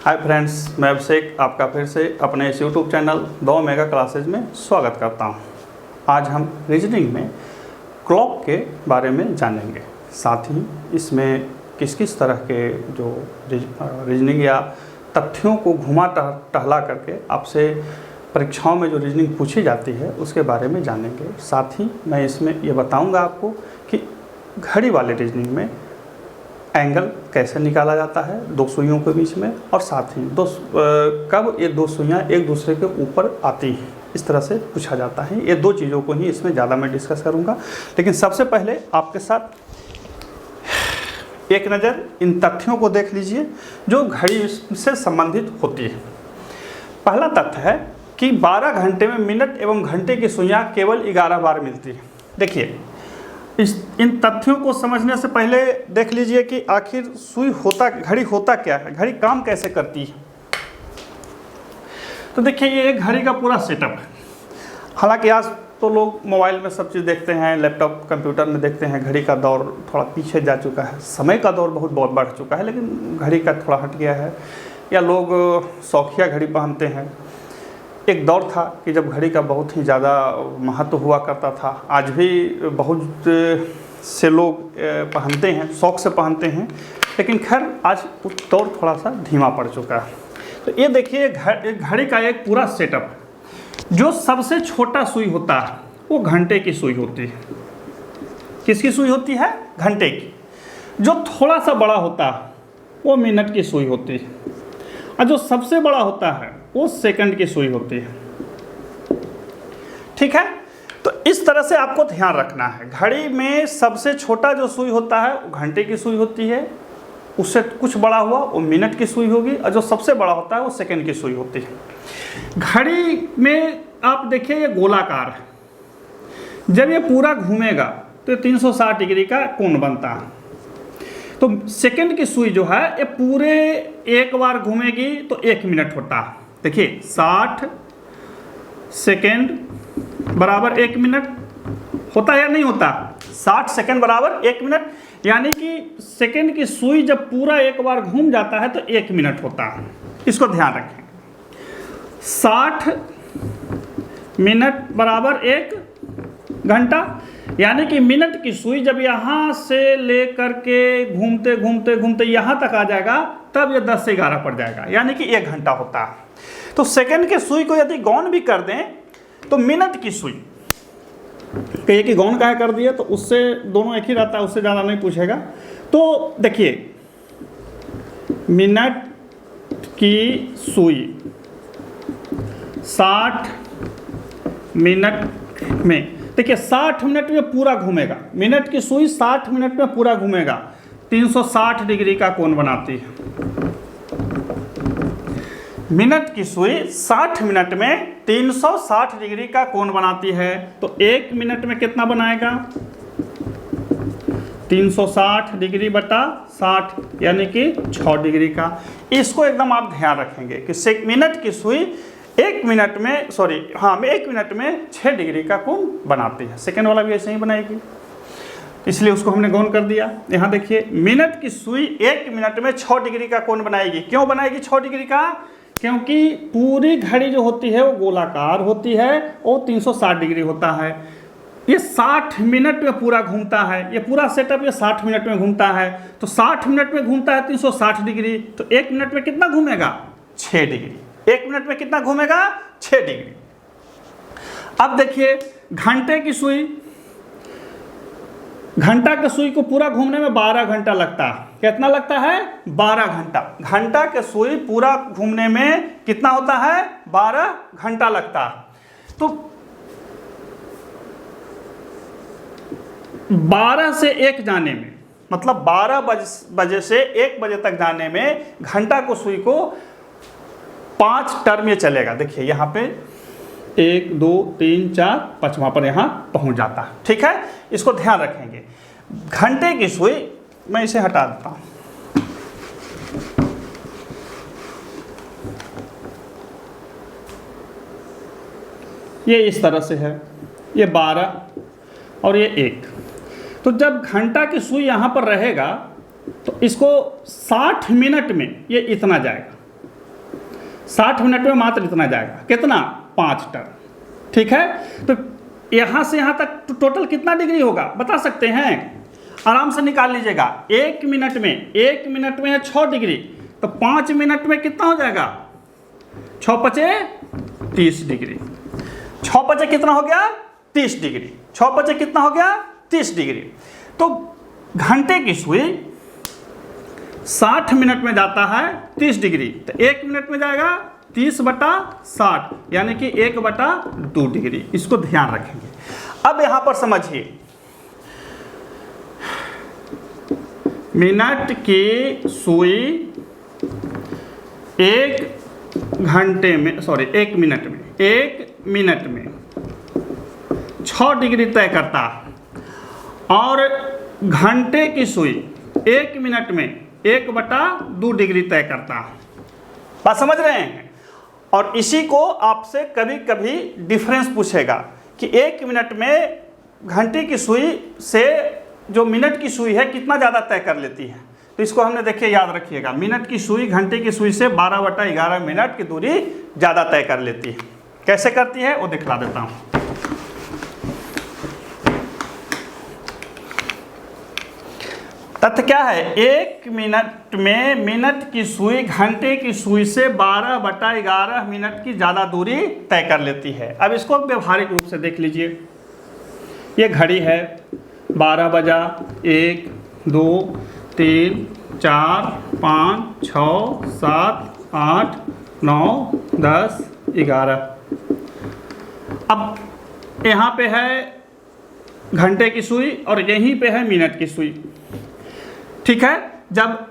Hi friends, मैं अभिषेक आपका फिर से अपने इस यूट्यूब चैनल 2 मेगा क्लासेज में स्वागत करता हूं। आज हम रीजनिंग में क्लॉक के बारे में जानेंगे। साथ ही इसमें किस किस तरह के जो रीजनिंग या तथ्यों को घुमा टहला करके आपसे परीक्षाओं में जो रीजनिंग पूछी जाती है उसके बारे में जानेंगे। साथ ही मैं इसमें ये बताऊंगा आपको कि घड़ी वाले रीजनिंग में एंगल कैसे निकाला जाता है दो सुइयों के बीच में, और साथ ही कब ये दो सुइयाँ एक दूसरे के ऊपर आती हैं, इस तरह से पूछा जाता है। ये दो चीज़ों को ही इसमें ज़्यादा मैं डिस्कस करूँगा। लेकिन सबसे पहले आपके साथ एक नज़र इन तथ्यों को देख लीजिए जो घड़ी से संबंधित होती है। पहला तथ्य है कि 12 घंटे में मिनट एवं घंटे की सुइयाँ केवल 11 बार मिलती है। देखिए, इन तथ्यों को समझने से पहले देख लीजिए कि आखिर घड़ी होता क्या है, घड़ी काम कैसे करती है। तो देखिए, ये एक घड़ी का पूरा सेटअप है। हालांकि आज तो लोग मोबाइल में सब चीज़ देखते हैं, लैपटॉप कंप्यूटर में देखते हैं। घड़ी का दौर थोड़ा पीछे जा चुका है, समय का दौर बहुत बढ़ चुका है, लेकिन घड़ी का थोड़ा हट गया है। या लोग शौकिया घड़ी पहनते हैं। एक दौर था कि जब घड़ी का बहुत ही ज़्यादा महत्व हुआ करता था। आज भी बहुत से लोग पहनते हैं, शौक़ से पहनते हैं, लेकिन खैर आज दौर थोड़ा सा धीमा पड़ चुका है। तो ये देखिए, घड़ी का एक पूरा सेटअप। जो सबसे छोटा सुई होता है वो घंटे की सुई होती है। किसकी सुई होती है? घंटे की। जो थोड़ा सा बड़ा होता है वो मिनट की सुई होती है, और जो सबसे बड़ा होता है वो सेकंड की सुई होती है। ठीक है, तो इस तरह से आपको ध्यान रखना है। घड़ी में सबसे छोटा जो सुई होता है वो घंटे की सुई होती है, उससे कुछ बड़ा हुआ वो मिनट की सुई होगी, और जो सबसे बड़ा होता है वो सेकंड की सुई होती है। घड़ी में आप देखिए, ये गोलाकार है। जब ये पूरा घूमेगा तो ये 360 डिग्री का कोण बनता है। तो सेकंड की सुई जो है ये पूरे एक बार घूमेगी तो 1 मिनट होता है। देखिए, 60 सेकेंड बराबर 1 मिनट होता है या नहीं होता? 60 सेकेंड बराबर 1 मिनट, यानी कि सेकेंड की सुई जब पूरा एक बार घूम जाता है तो 1 मिनट होता है। इसको ध्यान रखें। 60 मिनट बराबर 1 घंटा, यानी कि मिनट की सुई जब यहाँ से लेकर के घूमते घूमते घूमते यहाँ तक आ जाएगा तब ये 10 से 11 पड़ जाएगा, यानी कि 1 घंटा होता है। तो सेकंड की सुई को यदि गौण भी कर दें तो मिनट की सुई, कहिए कि गौण काहे कर दिए, तो उससे दोनों एक ही रहता है, उससे ज़्यादा नहीं पूछेगा। तो देखिए, मिनट की सुई 60 मिनट में, देखिए 60 मिनट में पूरा घूमेगा। मिनट की सुई 60 मिनट में पूरा घूमेगा, 360 डिग्री का कोण बनाती है। मिनट की सुई 60 मिनट में 360 डिग्री का कोण बनाती है। तो 1 मिनट में कितना बनाएगा? 360 डिग्री बटा 60, यानी कि 6 डिग्री का। इसको एकदम आप ध्यान रखेंगे कि मिनट की सुई 1 मिनट में 6 डिग्री का कोण बनाती है। सेकेंड वाला भी ऐसे ही बनाएगी, इसलिए उसको हमने गौण कर दिया। यहाँ देखिए, मिनट की सुई 1 मिनट में 6 डिग्री का कोण बनाएगी। क्यों बनाएगी 6 डिग्री का? क्योंकि पूरी घड़ी जो होती है वो गोलाकार होती है और 360 डिग्री होता है। ये 60 मिनट में पूरा घूमता है, ये पूरा सेटअप ये 60 मिनट में घूमता है। तो 60 मिनट में घूमता है 360 डिग्री, तो 1 मिनट में कितना घूमेगा? 6 डिग्री। 1 मिनट में कितना घूमेगा? 6 डिग्री। अब देखिए, घंटे की सुई, घंटा के सुई को पूरा घूमने में 12 घंटा लगता है। कितना लगता है? 12 घंटा। घंटा के सुई पूरा घूमने में कितना होता है? 12 घंटा लगता है। तो 12 से 1 जाने में, मतलब 12 बजे से 1 बजे तक जाने में घंटा को सुई को 5 टर्म ये चलेगा। देखिए यहाँ पे 1 2 3 4 5वां पर यहाँ पहुँच जाता है। ठीक है, इसको ध्यान रखेंगे। घंटे की सुई, मैं इसे हटा देता हूँ। ये इस तरह से है, ये 12 और ये 1। तो जब घंटा की सुई यहाँ पर रहेगा तो इसको 60 मिनट में ये इतना जाएगा। 60 मिनट में मात्र इतना जाएगा, कितना, 5 टर्न। ठीक है, तो यहाँ से यहाँ तक टोटल कितना डिग्री होगा बता सकते हैं, आराम से निकाल लीजिएगा। 1 मिनट में है 6 डिग्री, तो 5 मिनट में कितना हो जाएगा, 6 पचे 30 डिग्री। 6 पचे कितना हो गया, 30 डिग्री। 6 पचे कितना हो गया, 30 डिग्री। तो घंटे की सुई 60 मिनट में जाता है 30 डिग्री, तो 1 मिनट में जाएगा 30/60, यानी कि 1/2 डिग्री। इसको ध्यान रखेंगे। अब यहां पर समझिए, मिनट की सुई 1 मिनट में 6 डिग्री तय करता है, और घंटे की सुई 1 मिनट में 1/2 डिग्री तय करता है। बात समझ रहे हैं? और इसी को आपसे कभी कभी डिफरेंस पूछेगा कि 1 मिनट में घंटे की सुई से जो मिनट की सुई है कितना ज़्यादा तय कर लेती है। तो इसको हमने देखिए याद रखिएगा, मिनट की सुई घंटे की सुई से 12/11 मिनट की दूरी ज़्यादा तय कर लेती है। कैसे करती है वो दिखला देता हूँ। तथ्य क्या है, 1 मिनट में मिनट की सुई घंटे की सुई से 12/11 मिनट की ज़्यादा दूरी तय कर लेती है। अब इसको व्यवहारिक रूप से देख लीजिए। ये घड़ी है, 12 बजा, 1 2 3 4 5 6 7 8 9 10 11। अब यहाँ पे है घंटे की सुई और यहीं पे है मिनट की सुई। ठीक है, जब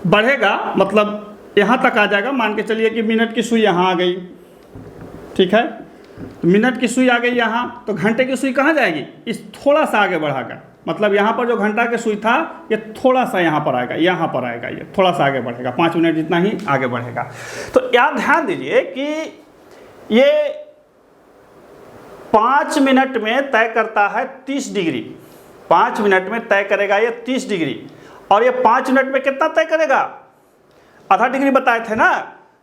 बढ़ेगा मतलब यहाँ तक आ जाएगा, मान के चलिए कि मिनट की सुई यहाँ आ गई। ठीक है, तो मिनट की सुई आ गई यहाँ, तो घंटे की सुई कहाँ जाएगी, इस थोड़ा सा आगे बढ़ाकर, मतलब यहाँ पर जो घंटा की सुई था ये थोड़ा सा यहाँ पर आएगा, यहाँ पर आएगा, ये थोड़ा सा आगे बढ़ेगा, 5 मिनट जितना ही आगे बढ़ेगा। तो याद ध्यान दीजिए कि ये 5 मिनट में तय करता है 30 डिग्री। 5 मिनट में तय करेगा ये 30 डिग्री, और ये 5 मिनट में कितना तय करेगा, आधा डिग्री बताए थे ना,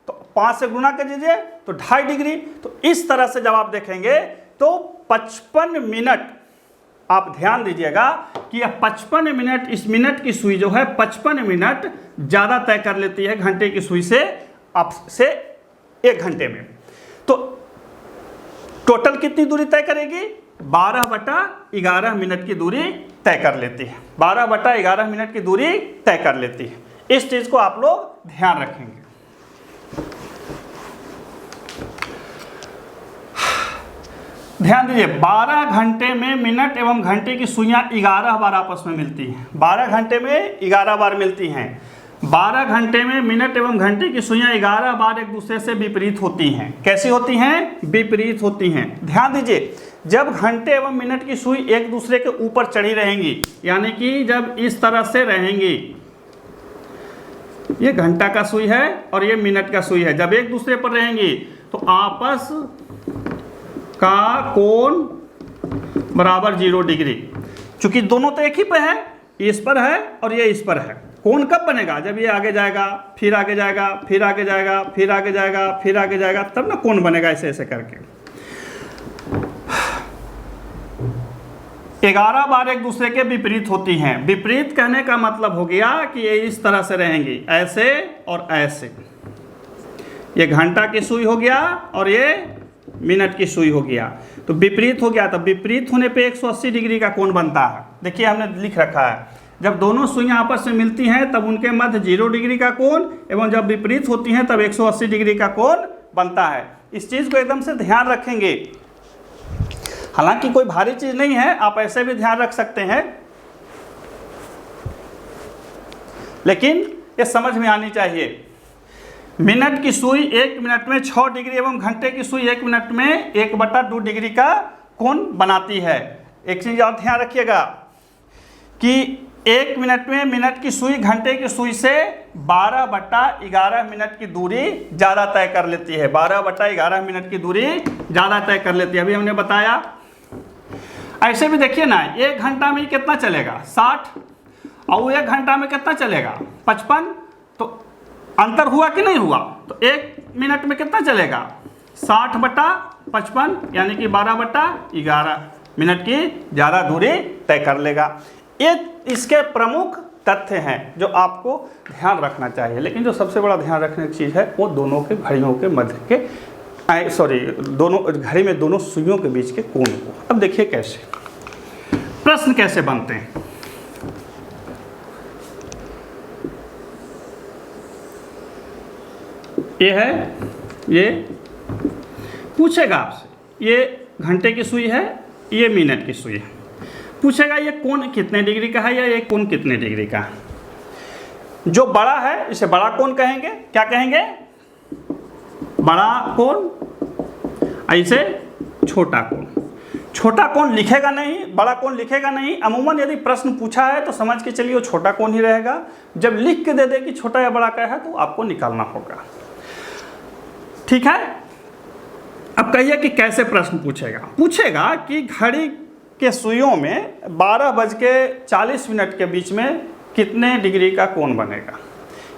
तो 5 से गुणा कर दीजिए तो 2.5 डिग्री। तो इस तरह से जब आप देखेंगे तो 55 मिनट, आप ध्यान दीजिएगा कि यह 55 मिनट, इस मिनट की सुई जो है 55 मिनट ज़्यादा तय कर लेती है घंटे की सुई से, आपसे 1 घंटे में। तो टोटल कितनी दूरी तय करेगी, 12/11 मिनट की दूरी तय कर लेती है। 12/11 मिनट की दूरी तय कर लेती है। इस चीज़ को आप लोग ध्यान रखेंगे। ध्यान दीजिए, 12 घंटे में मिनट एवं घंटे की सुइयां 11 बार आपस में मिलती हैं। 12 घंटे में 11 बार मिलती हैं। 12 घंटे में मिनट एवं घंटे की सुइयां 11 बार एक दूसरे से विपरीत होती हैं। कैसी होती हैं, विपरीत होती हैं। ध्यान दीजिए, जब घंटे एवं मिनट की सुई एक दूसरे के ऊपर चढ़ी रहेंगी, यानी कि जब इस तरह से रहेंगी, ये घंटा का सुई है और ये मिनट का सुई है, जब एक दूसरे पर रहेंगी तो आपस का कोण बराबर 0 डिग्री। चूंकि दोनों तो एक ही पे है, ये इस पर है और ये इस पर है। कोण कब बनेगा, जब ये आगे जाएगा, फिर आगे जाएगा, फिर आगे जाएगा, फिर आगे जाएगा, फिर आगे जाएगा, तब ना कोण बनेगा, ऐसे ऐसे करके। 11 बार एक दूसरे के विपरीत होती हैं। विपरीत कहने का मतलब हो गया कि ये इस तरह से रहेंगी, ऐसे और ऐसे। ये घंटा की सुई हो गया और ये मिनट की सुई हो गया, तो विपरीत हो गया। तो विपरीत होने पे 180 डिग्री का कोण बनता है। देखिए हमने लिख रखा है, जब दोनों सुइयां आपस में मिलती हैं तब उनके मध्य 0 डिग्री का कोण, एवं जब विपरीत होती हैं तब 180 डिग्री का कोण बनता है। इस चीज़ को एकदम से ध्यान रखेंगे। हालांकि कोई भारी चीज़ नहीं है, आप ऐसे भी ध्यान रख सकते हैं, लेकिन ये समझ में आनी चाहिए। मिनट की सुई 1 मिनट में 6 डिग्री एवं घंटे की सुई 1 मिनट में 1/2 डिग्री का कोण बनाती है। एक चीज़ और ध्यान रखिएगा कि 1 मिनट में मिनट की सुई घंटे की सुई से 12/11 मिनट की दूरी ज़्यादा तय कर लेती है। 12/11 मिनट की दूरी ज़्यादा तय कर लेती है, अभी हमने बताया। ऐसे भी देखिए ना, 1 घंटा में कितना चलेगा, 60, और 1 घंटा में कितना चलेगा, 55। तो अंतर हुआ कि नहीं हुआ? तो 1 मिनट में कितना चलेगा? 60/55 यानी कि 12/11 मिनट की ज़्यादा दूरी तय कर लेगा। ये इसके प्रमुख तथ्य हैं जो आपको ध्यान रखना चाहिए। लेकिन जो सबसे बड़ा ध्यान रखने की चीज़ है वो दोनों के घड़ियों के मध्य के दोनों घड़ी में दोनों सुइयों के बीच के कोण को। अब देखिए कैसे प्रश्न कैसे बनते हैं। ये है, ये पूछेगा आपसे, ये घंटे की सुई है, ये मिनट की सुई है। पूछेगा ये कोण कितने डिग्री का है या ये कोण कितने डिग्री का है। जो बड़ा है इसे बड़ा कोण कहेंगे। क्या कहेंगे? बड़ा कोण। ऐसे छोटा कोण। छोटा कोण लिखेगा नहीं, बड़ा कोण लिखेगा नहीं। अमूमन यदि प्रश्न पूछा है तो समझ के चलिए वो छोटा कोण ही रहेगा। जब लिख के दे दे कि छोटा या बड़ा का है तो आपको निकालना होगा। ठीक है। अब कहिए कि कैसे प्रश्न पूछेगा। पूछेगा कि घड़ी के सुइयों में 12:40 के बीच में कितने डिग्री का कोण बनेगा।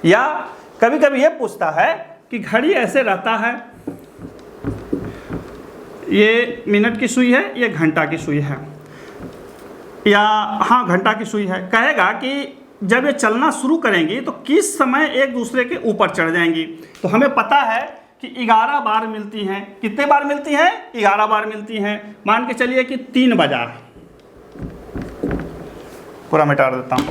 या कभी कभी ये पूछता है कि घड़ी ऐसे रहता है, ये मिनट की सुई है, ये घंटा की सुई है, या हाँ घंटा की सुई है। कहेगा कि जब ये चलना शुरू करेंगी तो किस समय एक दूसरे के ऊपर चढ़ जाएंगी। तो हमें पता है कि 11 बार मिलती हैं। कितने बार मिलती हैं? 11 बार मिलती हैं। मान के चलिए कि 3 बजा, पूरा मिटा देता हूँ।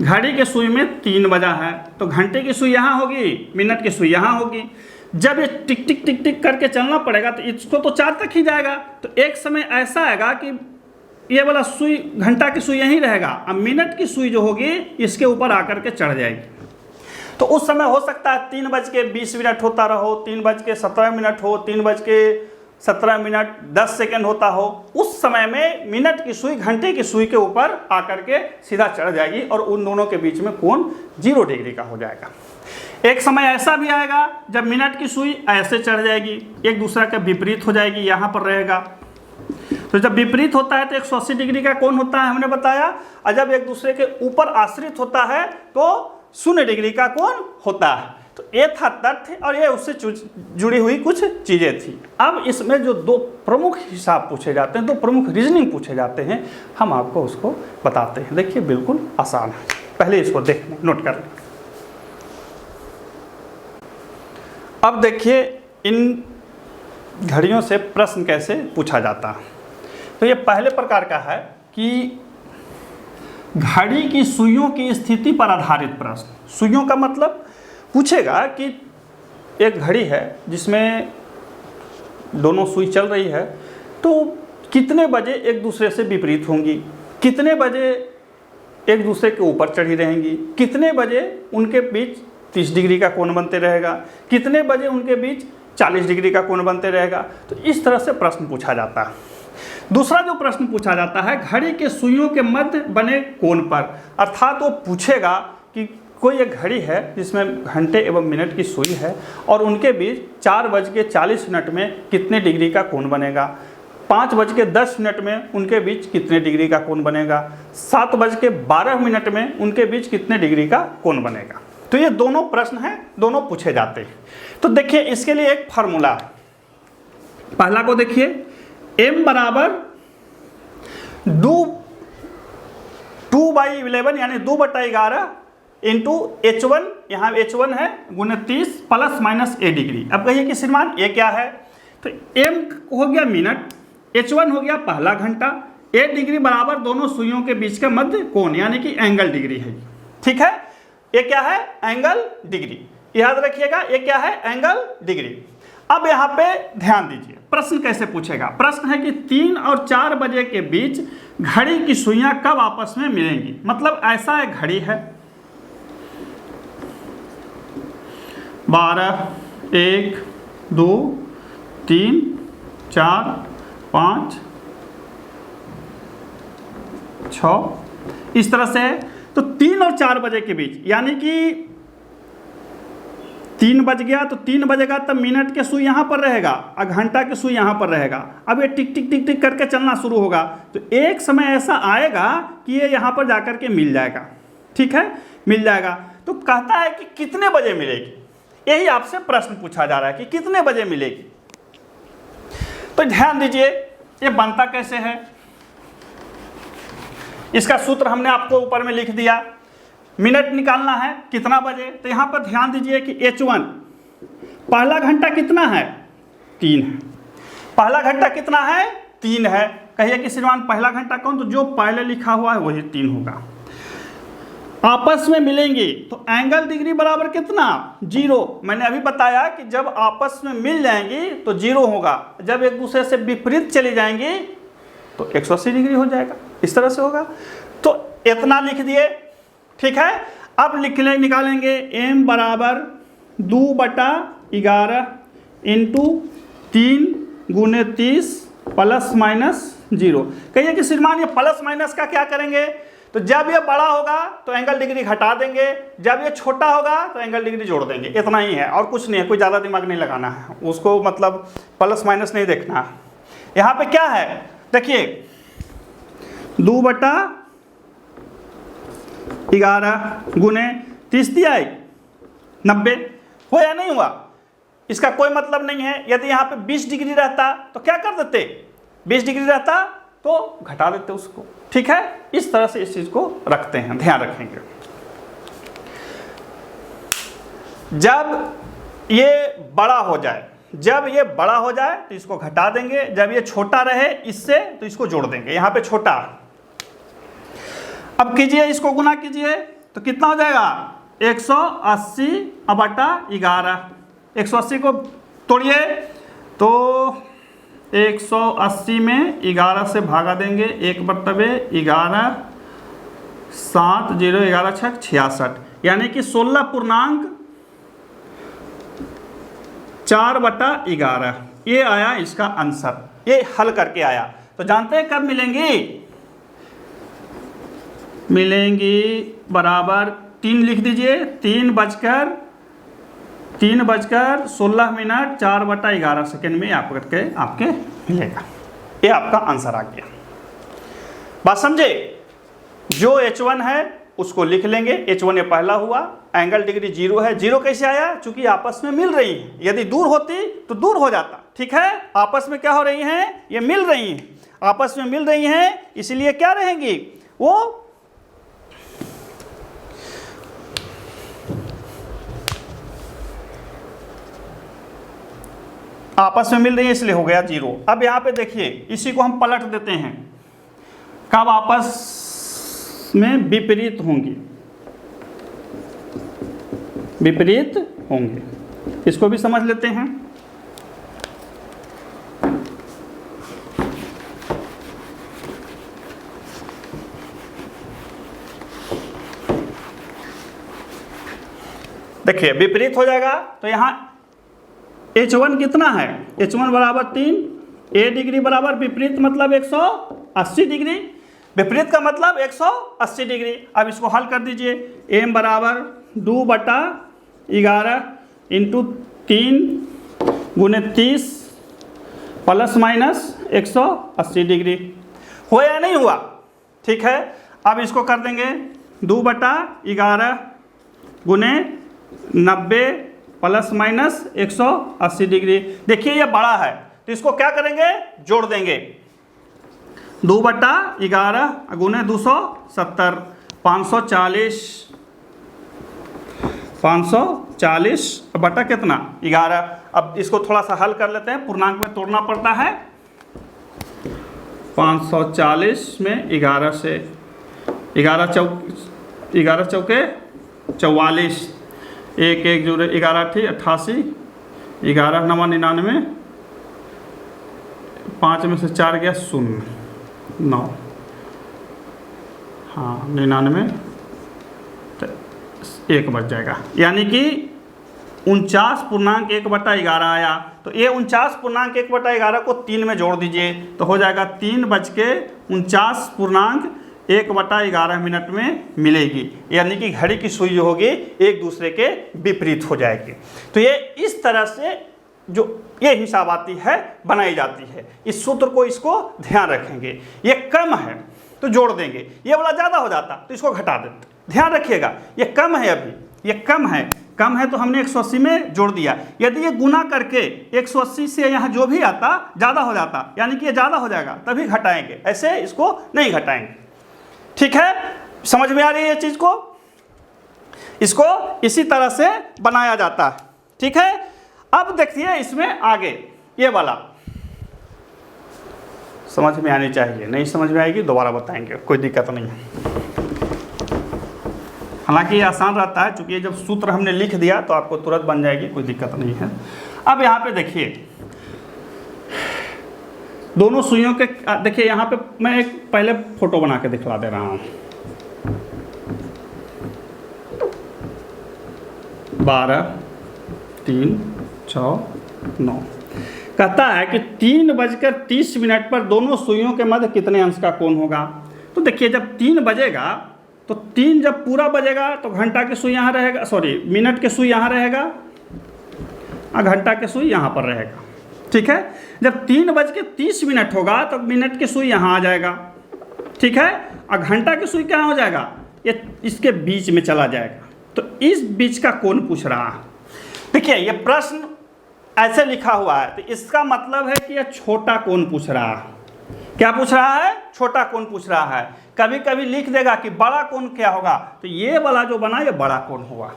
घड़ी के सुई में 3 बजा है तो घंटे की सुई यहाँ होगी, मिनट की सुई यहाँ होगी। जब ये टिक टिक टिक टिक करके चलना पड़ेगा तो इसको तो 4 तक ही जाएगा। तो एक समय ऐसा आएगा कि ये वाला सुई, घंटा की सुई यहीं रहेगा, अब मिनट की सुई जो होगी इसके ऊपर आकर के चढ़ जाएगी। तो उस समय हो सकता है 3:20 होता रहो, 3:17 हो, 3:17 10 होता हो। उस समय में मिनट की सुई घंटे की सुई के ऊपर आकर के सीधा चढ़ जाएगी और उन दोनों के बीच में कोण 0 डिग्री का हो जाएगा। एक समय ऐसा भी आएगा जब मिनट की सुई ऐसे चढ़ जाएगी, एक दूसरे के विपरीत हो जाएगी, यहाँ पर रहेगा। तो जब विपरीत होता है तो 180 डिग्री का कोण होता है, हमने बताया। और जब एक दूसरे के ऊपर आश्रित होता है तो 0 डिग्री का कोण होता है। तो ये था तथ्य और ये उससे जुड़ी हुई कुछ चीज़ें थी। अब इसमें जो 2 प्रमुख हिसाब पूछे जाते हैं, 2 प्रमुख रीजनिंग पूछे जाते हैं, हम आपको उसको बताते हैं। देखिए बिल्कुल आसान है, पहले इसको देख लें, नोट कर लें। अब देखिए इन घड़ियों से प्रश्न कैसे पूछा जाता है। तो ये पहले प्रकार का है कि घड़ी की सुइयों की स्थिति पर आधारित प्रश्न। सुइयों का मतलब पूछेगा कि एक घड़ी है जिसमें दोनों सुई चल रही है, तो कितने बजे एक दूसरे से विपरीत होंगी, कितने बजे एक दूसरे के ऊपर चढ़ी रहेंगी, कितने बजे उनके बीच 30 डिग्री का कोण बनते रहेगा, कितने बजे उनके बीच 40 डिग्री का कोण बनते रहेगा। तो इस तरह से प्रश्न पूछा जाता है। दूसरा जो प्रश्न पूछा जाता है घड़ी के सुइयों के मध्य बने कोण पर, अर्थात वो पूछेगा कि कोई एक घड़ी है जिसमें घंटे एवं मिनट की सुई है और उनके बीच 4:40 में कितने डिग्री का कोण बनेगा, 5:10 में उनके बीच कितने डिग्री का कोण बनेगा, 7:12 में उनके बीच कितने डिग्री का कोण बनेगा। तो ये दोनों प्रश्न हैं, दोनों पूछे जाते हैं। तो देखिए इसके लिए एक फार्मूला है। पहला को देखिए, m बराबर 2/11 यानी 2/11 इंटू H1, यहाँ H1 है, गुने 30 ± a डिग्री। अब कहिए कि श्रीमान ये क्या है? तो m हो गया मिनट, H1 हो गया पहला घंटा, a डिग्री बराबर दोनों सुइयों के बीच का मध्य कोण यानी कि एंगल डिग्री है। ठीक है, ये क्या है? Angle degree. याद रखिएगा ये क्या है? Angle degree. अब यहाँ पे ध्यान दीजिए प्रश्न कैसे पूछेगा। प्रश्न है कि 3 और 4 बजे के बीच घड़ी की सुइयां कब आपस में मिलेंगी। मतलब ऐसा एक घड़ी है, 12, 1, 2, 3, 4, 5, 6 इस तरह से है। तो 3 और 4 बजे के बीच यानी कि 3 बज गया तो 3 बजेगा तब मिनट के सुई यहाँ पर रहेगा और घंटा के सुई यहाँ पर रहेगा। अब ये टिक टिक टिक टिक करके चलना शुरू होगा तो एक समय ऐसा आएगा कि ये यहाँ पर जाकर के मिल जाएगा। ठीक है, मिल जाएगा। तो कहता है कि कितने बजे मिलेगी, यही आपसे प्रश्न पूछा जा रहा है कि कितने बजे मिलेगी। तो ध्यान दीजिए ये बनता कैसे है, इसका सूत्र हमने आपको ऊपर में लिख दिया। मिनट निकालना है कितना बजे, तो यहाँ पर ध्यान दीजिए कि H1 पहला घंटा कितना है, 3 है। पहला घंटा कितना है, 3 है। कहिए कि श्रीमान पहला घंटा कौन, तो जो पहले लिखा हुआ है वही 3 होगा। आपस में मिलेंगी तो एंगल डिग्री बराबर कितना, 0। मैंने अभी बताया कि जब आपस में मिल जाएंगी तो 0 होगा, जब एक दूसरे से विपरीत चली जाएंगी तो 180 डिग्री हो जाएगा। इस तरह से होगा। तो इतना लिख दिए, ठीक है। अब निकालेंगे m बराबर 2/11 इंटू 3 गुने 30 प्लस माइनस 0। कहिए कि श्रीमान ये प्लस माइनस का क्या करेंगे, तो जब ये बड़ा होगा तो एंगल डिग्री घटा देंगे, जब ये छोटा होगा तो एंगल डिग्री जोड़ देंगे। इतना ही है और कुछ नहीं है, कोई ज़्यादा दिमाग नहीं लगाना है उसको, मतलब प्लस माइनस नहीं देखना है। यहाँ पे क्या है देखिए, 2/11 गुने 30 दिया है 90, हो या नहीं हुआ, इसका कोई मतलब नहीं है। यदि यहाँ पे 20 डिग्री रहता तो क्या कर देते, 20 डिग्री रहता तो घटा देते उसको। ठीक है, इस तरह से इस चीज को रखते हैं, ध्यान रखेंगे। जब ये बड़ा हो जाए, जब ये बड़ा हो जाए तो इसको घटा देंगे, जब ये छोटा रहे इससे तो इसको जोड़ देंगे। यहाँ पे छोटा, अब कीजिए इसको गुना कीजिए तो कितना हो जाएगा, 180/11। 180 को तोड़िए तो 180 में 11 से भागा देंगे, 1/11 7 0 11 6 66, यानी कि 16.4/11 ये आया इसका आंसर। ये हल करके आया। तो जानते हैं कब मिलेंगी बराबर 3 लिख दीजिए, 3 बजकर 16 मिनट 4/11 सेकेंड में आपके मिलेगा। ये आपका आंसर आ गया। बात समझे? जो H1 है उसको लिख लेंगे, H1 ये पहला हुआ, एंगल डिग्री 0 है। 0 कैसे आया, चूंकि आपस में मिल रही है, यदि दूर होती तो दूर हो जाता। ठीक है, आपस में क्या हो रही हैं, ये मिल रही हैं, आपस में मिल रही हैं, इसलिए क्या रहेंगी, वो आपस में मिल रही है, इसलिए हो गया 0। अब यहाँ पे देखिए, इसी को हम पलट देते हैं, कब आपस में विपरीत होंगे, इसको भी समझ लेते हैं। देखिए विपरीत हो जाएगा तो यहाँ H1 कितना है, H1 बराबर 3, A डिग्री बराबर विपरीत मतलब 180 डिग्री, विपरीत का मतलब 180 डिग्री। अब इसको हल कर दीजिए, m बराबर 2/11 इंटू 3 गुने 30 प्लस माइनस 180 डिग्री। हुआ या नहीं हुआ? ठीक है, अब इसको कर देंगे 2/11 गुने 90 प्लस माइनस 180 डिग्री। देखिए ये बड़ा है तो इसको क्या करेंगे, जोड़ देंगे। 2/11 गुने 270 540 बटा कितना, 11। अब इसको थोड़ा सा हल कर लेते हैं, पूर्णांक में तोड़ना पड़ता है। 540 में 11 से 11 चौके 44, 1 1 जोड़े 11 थी 88, 11 9 99, 5 में से 4 गया 0 9, हाँ 99 तो 1 बच जाएगा, यानी कि 49.1/11 आया। तो ये 49.1/11 को 3 में जोड़ दीजिए तो हो जाएगा 3 बज के 49 1/11 मिनट में मिलेगी, यानी कि घड़ी की सुई जो होगी एक दूसरे के विपरीत हो जाएगी। तो ये इस तरह से जो ये हिसाबाती है बनाई जाती है। इस सूत्र को इसको ध्यान रखेंगे। ये कम है तो जोड़ देंगे, ये वाला ज़्यादा हो जाता तो इसको घटा देते। ध्यान रखिएगा, ये कम है, अभी ये कम है तो हमने 180 में जोड़ दिया। यदि ये गुना करके 180 से यहाँ जो भी आता ज़्यादा हो जाता, यानी कि ये ज़्यादा हो जाएगा, तभी घटाएंगे, ऐसे इसको नहीं घटाएंगे। ठीक है, समझ में आ रही है ये चीज़ को? इसको इसी तरह से बनाया जाता है। ठीक है, अब देखिए इसमें आगे ये वाला समझ में आनी चाहिए, नहीं समझ में आएगी दोबारा बताएंगे, कोई दिक्कत नहीं है। हालांकि ये आसान रहता है, चूंकि जब सूत्र हमने लिख दिया तो आपको तुरंत बन जाएगी, कोई दिक्कत नहीं है। अब यहाँ पे देखिए दोनों सुइयों के, देखिए यहाँ पे मैं एक पहले फोटो बना के दिखला दे रहा हूँ। 12, 3, 6, 9 कहता है कि 3:30 पर दोनों सुइयों के मध्य कितने अंश का कोण होगा। तो देखिए जब 3 बजेगा तो 3 जब पूरा बजेगा तो घंटा की सुई यहाँ रहेगा, सॉरी मिनट की सुई यहाँ रहेगा और घंटा की सुई यहाँ पर रहेगा। ठीक है, जब 3:30 होगा तो मिनट की सुई यहाँ आ जाएगा। ठीक है, और घंटा की सुई क्या हो जाएगा, ये इसके बीच में चला जाएगा। तो इस बीच का कोण पूछ रहा है। देखिए ये प्रश्न ऐसे लिखा हुआ है तो इसका मतलब है कि यह छोटा कोण पूछ रहा है। क्या पूछ रहा है? छोटा कोण पूछ रहा है। कभी कभी लिख देगा कि बड़ा कोण क्या होगा, तो ये वाला जो बना ये बड़ा कोण होगा।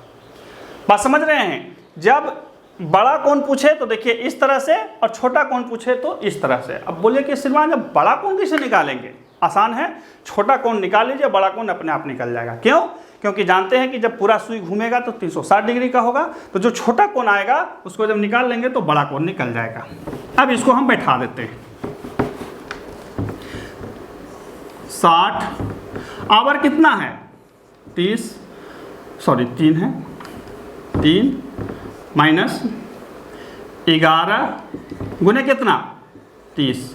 बात समझ रहे हैं? जब बड़ा कोण पूछे तो देखिए इस तरह से, और छोटा कोण पूछे तो इस तरह से। अब बोले कि श्रीमान जब बड़ा कोण कैसे निकालेंगे? आसान है, छोटा कोण निकाल लीजिए, बड़ा कोण अपने आप निकल जाएगा। क्यों? क्योंकि जानते हैं कि जब पूरा सुई घूमेगा तो 360 डिग्री का होगा, तो जो छोटा कोण आएगा उसको जब निकाल लेंगे तो बड़ा कोण निकल जाएगा। अब इसको हम बैठा देते हैं। 60 आवर कितना है? 3 है, 3 माइनस 11 गुने कितना? 30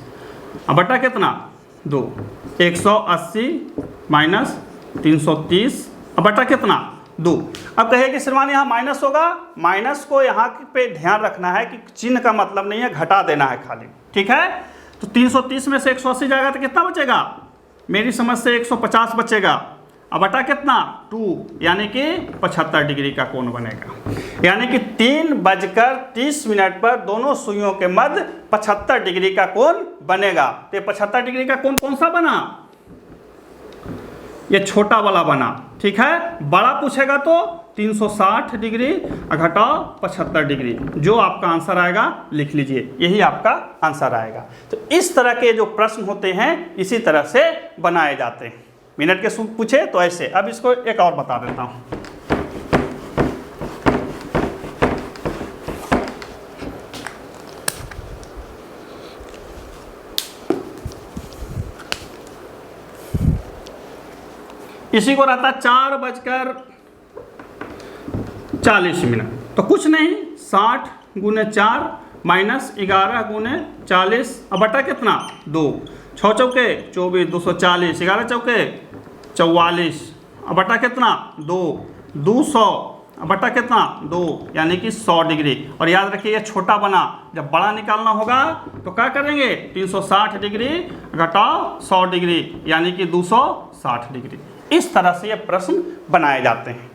अब बटा कितना? 2। 180 माइनस 330 अब बटा कितना? 2। अब कहिए कि श्रीमान यहाँ माइनस होगा, माइनस को यहाँ पे ध्यान रखना है कि चिन्ह का मतलब नहीं है, घटा देना है खाली। ठीक है, तो 330 में से 180 जाएगा तो कितना बचेगा? मेरी समझ से 150 बचेगा। अब बटा कितना? 2, यानी कि 75 डिग्री का कोण बनेगा। यानी कि 3:30 पर दोनों सुइयों के मध्य 75 डिग्री का कोण बनेगा। तो ये 75 डिग्री का कोण कौन सा बना? ये छोटा वाला बना। ठीक है, बड़ा पूछेगा तो 360 डिग्री घटाओ 75 डिग्री, जो आपका आंसर आएगा लिख लीजिए, यही आपका आंसर आएगा। तो इस तरह के जो प्रश्न होते हैं इसी तरह से बनाए जाते हैं। मिनट के सूत्र पूछे तो ऐसे। अब इसको एक और बता देता हूँ। इसी को रहता 4:40। तो कुछ नहीं, 60 गुने 4 माइनस 11 गुने 40 अब बटा कितना? 2। 6 चौके 24, 240, 11 चौके 44 अब बटा कितना? 2। 200 अब बटा कितना? 2, यानी कि 100 डिग्री। और याद रखिए ये छोटा बना, जब बड़ा निकालना होगा तो क्या करेंगे? 360 डिग्री घटाओ 100 डिग्री, यानी कि 260 डिग्री। इस तरह से ये प्रश्न बनाए जाते हैं।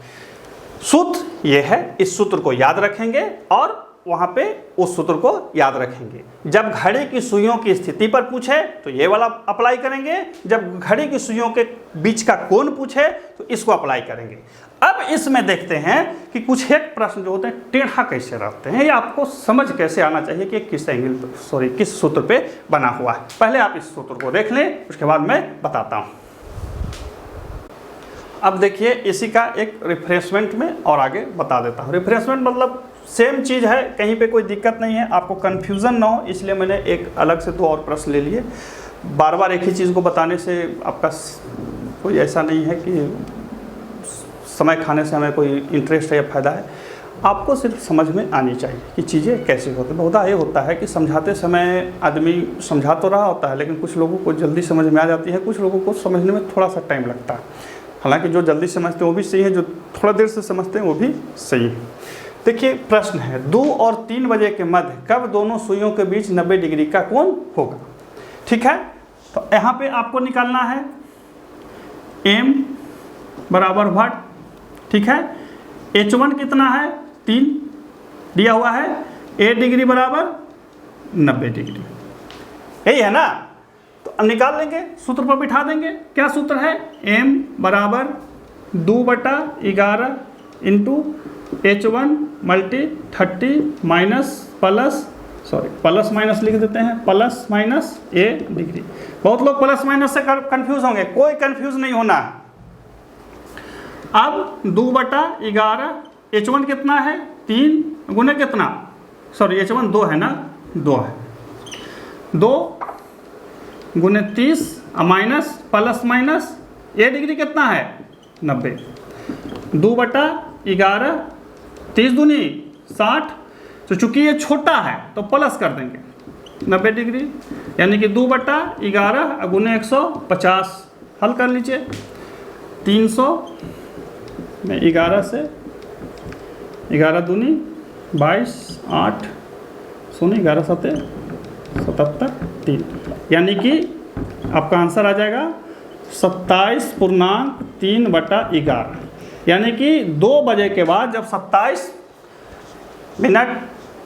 सूत्र ये है, इस सूत्र को याद रखेंगे और वहाँ पे उस सूत्र को याद रखेंगे। जब घड़ी की सुइयों की स्थिति पर पूछे तो ये वाला अप्लाई करेंगे, जब घड़ी की सुइयों के बीच का कोण पूछे तो इसको अप्लाई करेंगे। अब इसमें देखते हैं कि कुछ एक प्रश्न जो होते हैं टेढ़ा कैसे रहते हैं, ये आपको समझ कैसे आना चाहिए कि किस एंगल किस सूत्र पे बना हुआ है। पहले आप इस सूत्र को देख लें, उसके बाद मैं बताता हूँ। अब देखिए इसी का एक रिफ्रेशमेंट में और आगे बता देता हूँ। रिफ्रेशमेंट मतलब सेम चीज़ है, कहीं पे कोई दिक्कत नहीं है, आपको कन्फ्यूज़न ना हो, इसलिए मैंने एक अलग से 2 और प्रश्न ले लिए। बार बार एक ही चीज़ को बताने से आपका कोई ऐसा नहीं है कि समय खाने से हमें कोई इंटरेस्ट है या फ़ायदा है। आपको सिर्फ समझ में आनी चाहिए कि चीज़ें कैसे होती हैं। बहुधा ये होता है कि समझाते समय आदमी समझा तो रहा होता है, लेकिन कुछ लोगों को जल्दी समझ में आ जाती है, कुछ लोगों को समझने में थोड़ा सा टाइम लगता है। हालांकि जो जल्दी समझते हैं वो भी सही है, जो थोड़ा देर से समझते हैं वो भी सही है। देखिए प्रश्न है, 2 और 3 बजे के मध्य कब दोनों सुइयों के बीच 90 डिग्री का कोण होगा। ठीक है, तो यहाँ पे आपको निकालना है m बराबर वाट। ठीक है, h1 कितना है 3 दिया हुआ है, a डिग्री बराबर 90 डिग्री, यही है ना। तो अब निकाल लेंगे, सूत्र पर बिठा देंगे। क्या सूत्र है, m बराबर 2/11 into h1 multi 30 minus plus minus लिख देते हैं, प्लस माइनस a डिग्री। बहुत लोग प्लस माइनस से कंफ्यूज होंगे, कोई कंफ्यूज नहीं होना। अब 2/11 h1 कितना है 3 गुने कितना, h1 2 है ना, 2 है, 2 गुने 30 minus plus minus a degree कितना है 90, 2/11 30 दूनी 60। तो चूंकि ये छोटा है तो प्लस कर देंगे 90 डिग्री, यानी कि 2/11 गुने 150। हल कर लीजिए, 300 में 11 से 11 दूनी 22 8 सोनी 11 7 77 3, यानी कि आपका आंसर आ जाएगा 27.3/11। यानी कि 2 बजे के बाद जब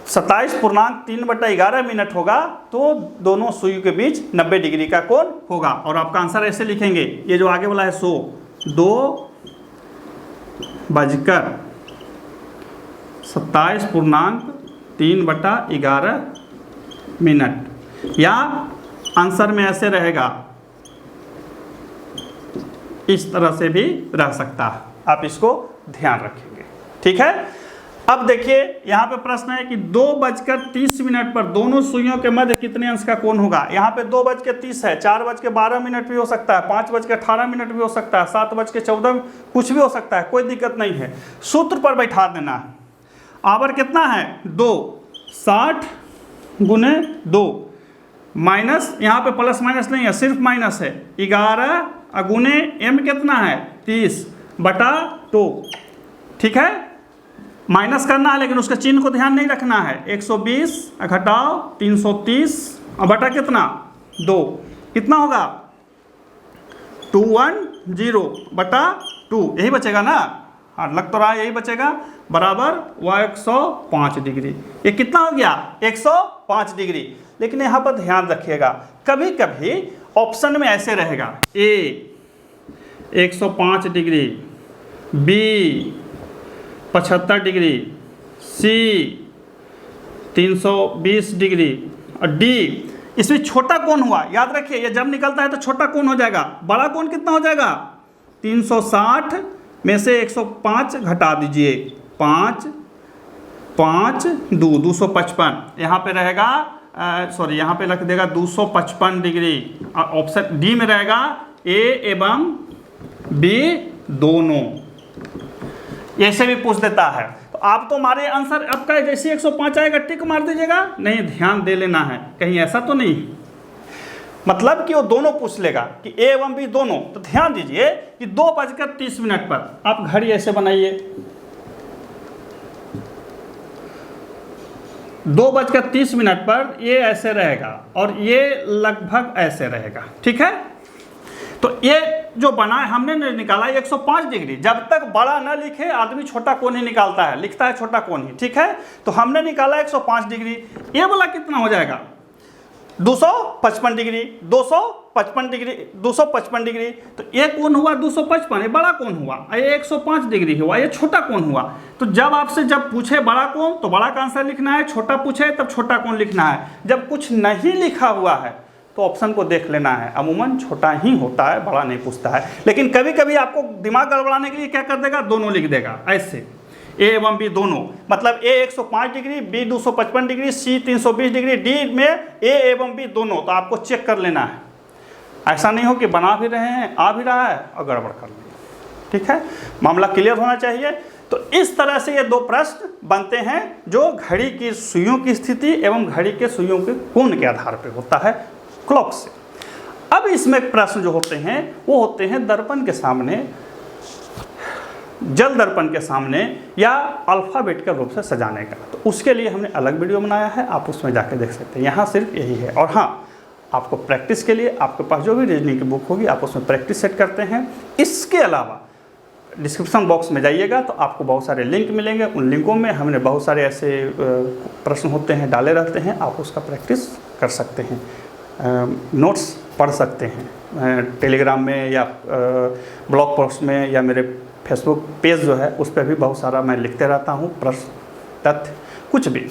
27.3/11 मिनट होगा तो दोनों सुई के बीच 90 डिग्री का कोण होगा। और आपका आंसर ऐसे लिखेंगे, ये जो आगे वाला है 2:27.3/11 मिनट, या आंसर में ऐसे रहेगा, इस तरह से भी रह सकता है, आप इसको ध्यान रखेंगे। ठीक है, अब देखिए यहाँ पे प्रश्न है कि 2:30 पर दोनों सुइयों के मध्य कितने अंश का कोण होगा। यहाँ पे 2:30 है, 4:12 भी हो सकता है, 5:18 भी हो सकता है, 7:14 कुछ भी हो सकता है, कोई दिक्कत नहीं है। सूत्र पर बैठा देना है। आवर कितना है 2, 60 गुने 2 माइनस, यहाँ पे प्लस माइनस नहीं है, सिर्फ माइनस है, 11 गुने m कितना है 30/2। ठीक है, माइनस करना है लेकिन उसके चिन्ह को ध्यान नहीं रखना है। 120 घटाओ 330 बटा कितना 2, कितना होगा 210/2, यही बचेगा ना, हाँ लग तो रहा है यही बचेगा, बराबर 105 डिग्री। ये कितना हो गया 105 डिग्री। लेकिन यहाँ पर ध्यान रखिएगा, कभी कभी ऑप्शन में ऐसे रहेगा, ए 105 डिग्री, बी 75 डिग्री, सी 320 डिग्री और डी। इसमें छोटा कोण हुआ, याद रखिए ये जब निकलता है तो छोटा कोण हो जाएगा, बड़ा कोण कितना हो जाएगा 360 में से 105 घटा दीजिए, 5 5 2 255, यहाँ पे रहेगा सॉरी यहाँ पे रख देगा 255 डिग्री। ऑप्शन डी में रहेगा ए एवं बी दोनों, ऐसे भी पूछ देता है। तो आप तो हमारे आंसर आपका जैसे 105 आएगा टिक मार दीजिएगा, नहीं ध्यान दे लेना है, कहीं ऐसा तो नहीं मतलब कि वो दोनों पूछ लेगा कि ए एवं बी दोनों। तो ध्यान दीजिए कि 2:30 पर आप घड़ी ऐसे बनाइए, 2:30 पर ये ऐसे रहेगा और ये लगभग ऐसे रहेगा। ठीक है, तो ये जो बना है हमने निकाला 105 डिग्री। जब तक बड़ा ना लिखे आदमी छोटा कोण ही निकालता है, लिखता है छोटा कोण ही। ठीक है, तो हमने निकाला 105 डिग्री। ये वाला कितना हो जाएगा 255 डिग्री, 255 डिग्री, 255 डिग्री। तो ये कोण हुआ 255, ये बड़ा कोण हुआ, ये 105 डिग्री हुआ, ये छोटा कोण हुआ। तो जब आपसे जब पूछे बड़ा कोण तो बड़ा का आंसर लिखना है, छोटा पूछे तब छोटा कोण लिखना है। जब कुछ नहीं लिखा हुआ है तो ऑप्शन को देख लेना है, अमूमन छोटा ही होता है, बड़ा नहीं पूछता है। लेकिन कभी कभी आपको दिमाग गड़बड़ाने के लिए क्या कर देगा, दोनों लिख देगा ऐसे, ए एवं बी दोनों, मतलब ए 105 डिग्री, बी 255 डिग्री, सी 320 डिग्री, डी में ए एवं बी दोनों। तो आपको चेक कर लेना है, ऐसा नहीं हो कि बना भी रहे हैं आ भी रहा है और गड़बड़ कर लें। ठीक है, मामला क्लियर होना चाहिए। तो इस तरह से ये 2 प्रश्न बनते हैं जो घड़ी की सुइयों की स्थिति एवं घड़ी के सुइयों के कोण के आधार पर होता है क्लॉक से। अब इसमें प्रश्न जो होते हैं वो होते हैं दर्पण के सामने, जल दर्पण के सामने या अल्फ़ाबेटिकल रूप से सजाने का। तो उसके लिए हमने अलग वीडियो बनाया है, आप उसमें जाके देख सकते हैं। यहाँ सिर्फ यही है। और हाँ, आपको प्रैक्टिस के लिए आपके पास जो भी रीजनिंग की बुक होगी आप उसमें प्रैक्टिस सेट करते हैं। इसके अलावा डिस्क्रिप्शन बॉक्स में जाइएगा तो आपको बहुत सारे लिंक मिलेंगे। उन लिंकों में हमने बहुत सारे ऐसे प्रश्न होते हैं डाले रहते हैं, आप उसका प्रैक्टिस कर सकते हैं, नोट्स पढ़ सकते हैं। टेलीग्राम में या ब्लॉग पोस्ट में या मेरे फेसबुक पेज जो है उस पर भी बहुत सारा मैं लिखते रहता हूँ, प्रश्न, तथ्य, कुछ भी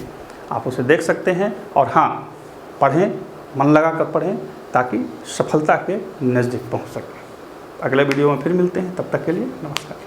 आप उसे देख सकते हैं। और हाँ, पढ़ें, मन लगा कर पढ़ें ताकि सफलता के नज़दीक पहुँच सकें। अगले वीडियो में फिर मिलते हैं, तब तक के लिए नमस्कार।